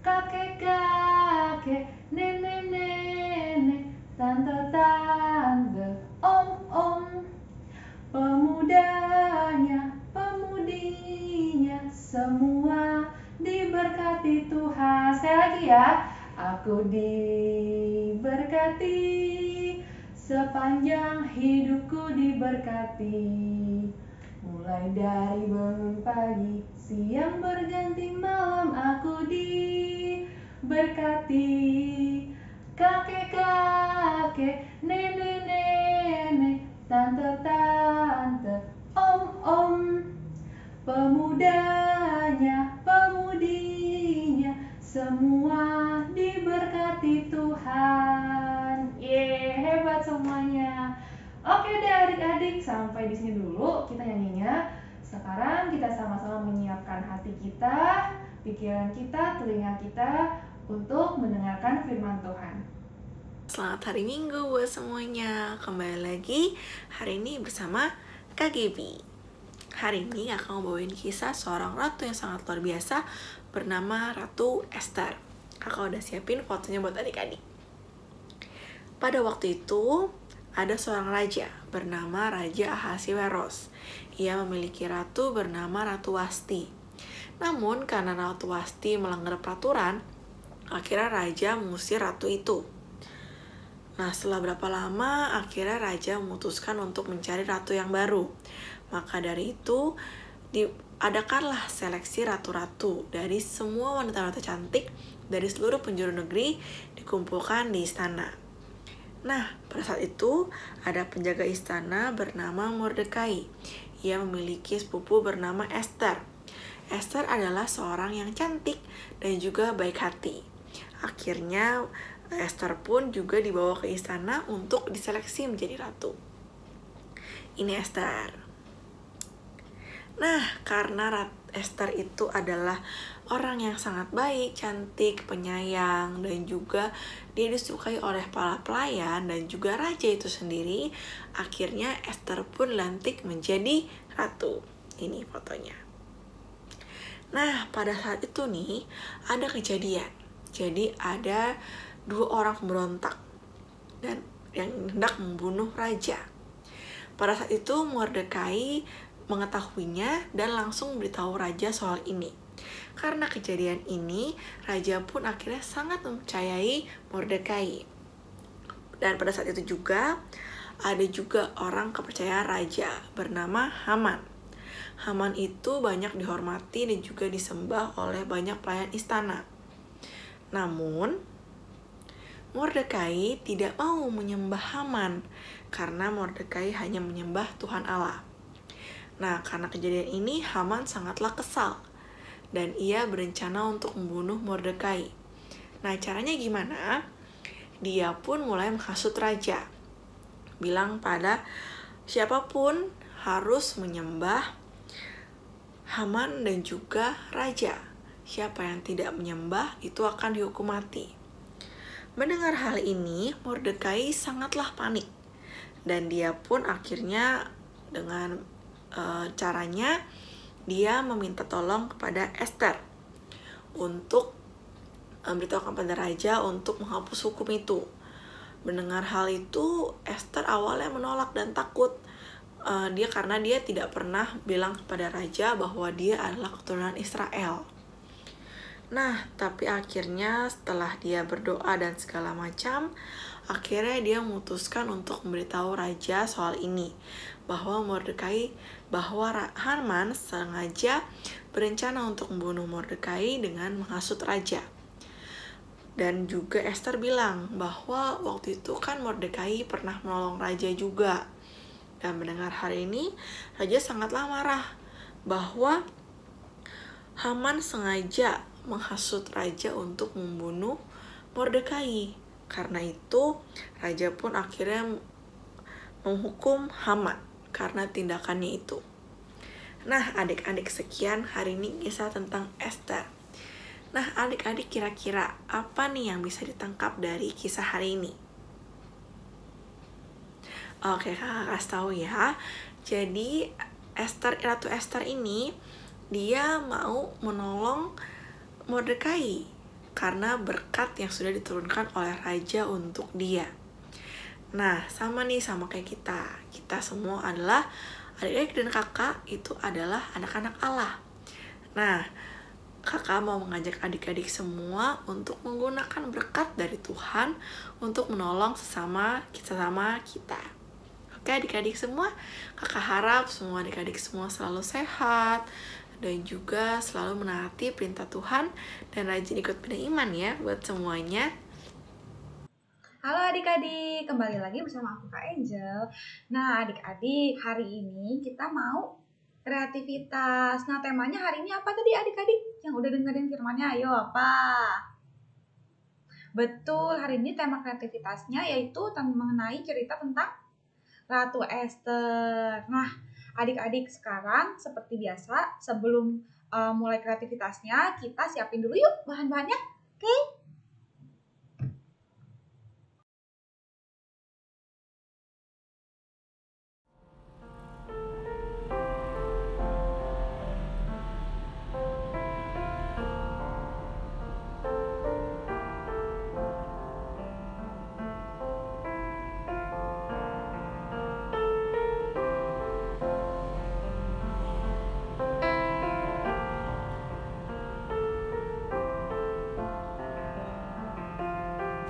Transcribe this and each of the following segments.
Kakek-kakek, nenek-nenek, tante-tante, om-om, pemudanya, pemudinya, semua diberkati Tuhan. Sekali lagi ya, aku diberkati, sepanjang hidupku diberkati. Mulai dari bangun pagi, siang berganti malam, aku diberkati. Kakek-kakek, nenek-nenek, tante-tante, om-om, pemudanya, pemudinya, semua diberkati Tuhan. Hebat semuanya. Oke deh adik-adik, sampai di sini dulu kita nyanyinya. Sekarang kita sama-sama menyiapkan hati kita, pikiran kita, telinga kita untuk mendengarkan firman Tuhan. Selamat hari Minggu buat semuanya. Kembali lagi hari ini bersama Kak Gaby. Hari ini akan membawain kisah seorang ratu yang sangat luar biasa bernama Ratu Esther. Kakak udah siapin fotonya buat adik-adik. Pada waktu itu ada seorang raja bernama Raja Ahasiweros. Ia memiliki ratu bernama Ratu Wasti. Namun karena Ratu Wasti melanggar peraturan, akhirnya raja mengusir ratu itu. Nah, setelah berapa lama, akhirnya raja memutuskan untuk mencari ratu yang baru. Maka dari itu, diadakanlah seleksi ratu-ratu dari semua wanita-wanita cantik dari seluruh penjuru negeri dikumpulkan di istana. Nah, pada saat itu, ada penjaga istana bernama Mordekai. Ia memiliki sepupu bernama Esther. Esther adalah seorang yang cantik dan juga baik hati. Akhirnya, Esther pun juga dibawa ke istana untuk diseleksi menjadi ratu. Ini Esther. Nah, karena Esther itu adalah orang yang sangat baik, cantik, penyayang, dan juga dia disukai oleh para pelayan dan juga raja itu sendiri, akhirnya Esther pun dilantik menjadi ratu. Ini fotonya. Nah, pada saat itu nih, ada kejadian. Jadi ada 2 orang pemberontak dan yang hendak membunuh raja. Pada saat itu Mordekai mengetahuinya dan langsung memberitahu raja soal ini. Karena kejadian ini, raja pun akhirnya sangat mempercayai Mordekai. Dan pada saat itu juga ada juga orang kepercayaan raja bernama Haman. Haman itu banyak dihormati dan juga disembah oleh banyak pelayan istana. Namun, Mordekai tidak mau menyembah Haman karena Mordekai hanya menyembah Tuhan Allah. Nah, karena kejadian ini Haman sangatlah kesal dan ia berencana untuk membunuh Mordekai. Nah, caranya gimana? Dia pun mulai menghasut raja. Bilang pada siapapun harus menyembah Haman dan juga raja. Siapa yang tidak menyembah itu akan dihukum mati. Mendengar hal ini, Mordekai sangatlah panik. Dan dia pun akhirnya dengan caranya dia meminta tolong kepada Esther untuk memberitahukan pada raja untuk menghapus hukum itu. Mendengar hal itu, Esther awalnya menolak dan takut. Karena dia tidak pernah bilang kepada raja bahwa dia adalah keturunan Israel. Nah, tapi akhirnya setelah dia berdoa dan segala macam, akhirnya dia memutuskan untuk memberitahu raja soal ini, bahwa Haman sengaja berencana untuk membunuh Mordekai dengan menghasut raja. Dan juga Esther bilang bahwa waktu itu kan Mordekai pernah menolong raja juga. Dan mendengar hal ini, raja sangatlah marah bahwa Haman sengaja menghasut raja untuk membunuh Mordekai. Karena itu, raja pun akhirnya menghukum Haman karena tindakannya itu. Nah, adik-adik, sekian hari ini kisah tentang Esther. Nah, adik-adik, kira-kira apa nih yang bisa ditangkap dari kisah hari ini? Oke, kakak kasih tahu ya. Jadi, Ratu Esther ini, dia mau menolong Mordekai karena berkat yang sudah diturunkan oleh raja untuk dia. Nah, sama nih sama kayak kita. Kita semua adalah adik-adik dan kakak itu adalah anak-anak Allah. Nah, kakak mau mengajak adik-adik semua untuk menggunakan berkat dari Tuhan untuk menolong sesama kita. Oke adik-adik semua, kakak harap semua adik-adik semua selalu sehat dan juga selalu menaati perintah Tuhan dan rajin ikut bina iman ya buat semuanya. Halo adik-adik, kembali lagi bersama aku Kak Angel. Nah adik-adik, hari ini kita mau kreativitas. Nah temanya hari ini apa tadi adik-adik? Yang udah dengerin firmannya, ayo apa? Betul, hari ini tema kreativitasnya yaitu mengenai cerita tentang Ratu Esther. Nah adik-adik sekarang seperti biasa sebelum mulai kreativitasnya kita siapin dulu yuk bahan-bahannya. Oke?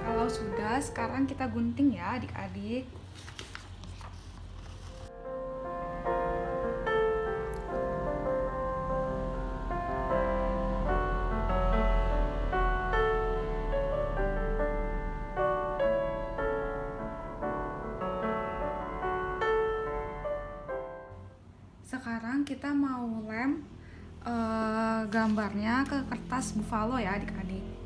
Kalau sudah, sekarang kita gunting ya adik-adik. Sekarang kita mau lem gambarnya ke kertas buffalo ya adik-adik.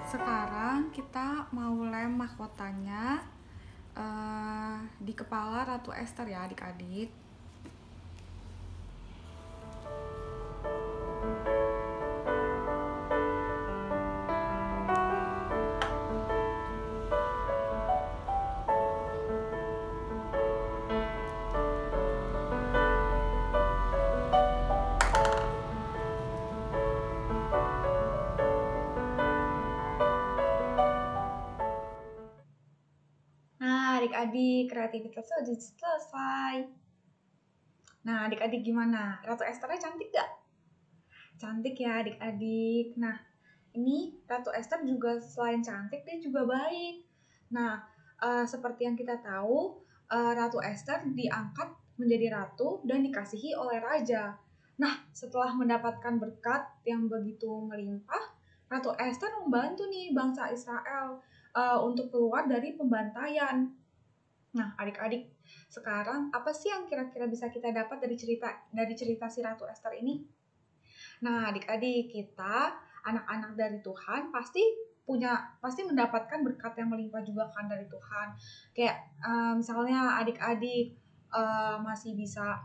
Sekarang kita mau lem mahkotanya di kepala Ratu Esther ya adik-adik. Nah adik-adik, kreativitasnya udah selesai. Nah adik-adik gimana? Ratu Esthernya cantik gak? Cantik ya adik-adik. Nah ini Ratu Esther juga selain cantik dia juga baik. Nah seperti yang kita tahu Ratu Esther diangkat menjadi ratu dan dikasihi oleh raja. Nah setelah mendapatkan berkat yang begitu melimpah, Ratu Esther membantu nih bangsa Israel untuk keluar dari pembantaian. Nah adik-adik sekarang apa sih yang kira-kira bisa kita dapat dari cerita si Ratu Esther ini? Nah adik-adik, kita anak-anak dari Tuhan pasti mendapatkan berkat yang melimpah juga kan dari Tuhan. Kayak misalnya adik-adik masih bisa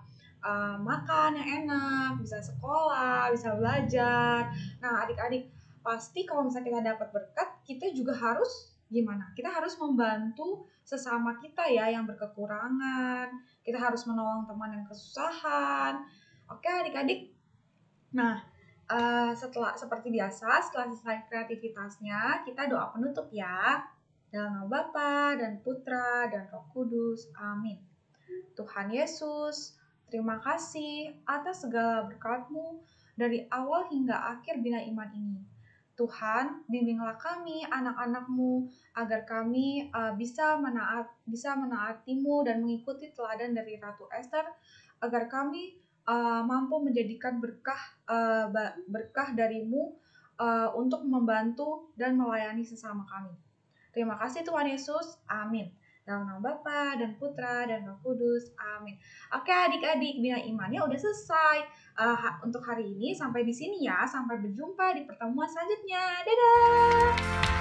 makan yang enak, bisa sekolah, bisa belajar. Nah adik-adik pasti kalau misalnya kita dapat berkat, kita juga harus gimana? Kita harus membantu sesama kita ya yang berkekurangan. Kita harus menolong teman yang kesusahan. Oke adik-adik. Nah, seperti biasa, setelah selesai kreativitasnya, kita doa penutup ya. Dalam nama Bapa dan Putra dan Roh Kudus. Amin. Tuhan Yesus, terima kasih atas segala berkat-Mu dari awal hingga akhir bina iman ini. Tuhan, bimbinglah kami, anak-anak-Mu, agar kami bisa menaati-Mu dan mengikuti teladan dari Ratu Esther, agar kami mampu menjadikan berkah darimu untuk membantu dan melayani sesama kami. Terima kasih Tuhan Yesus. Amin. Dalam nama Bapa dan Putra dan Roh Kudus. Amin. Oke adik-adik, bina imannya udah selesai. Untuk hari ini sampai di sini ya. Sampai berjumpa di pertemuan selanjutnya. Dadah.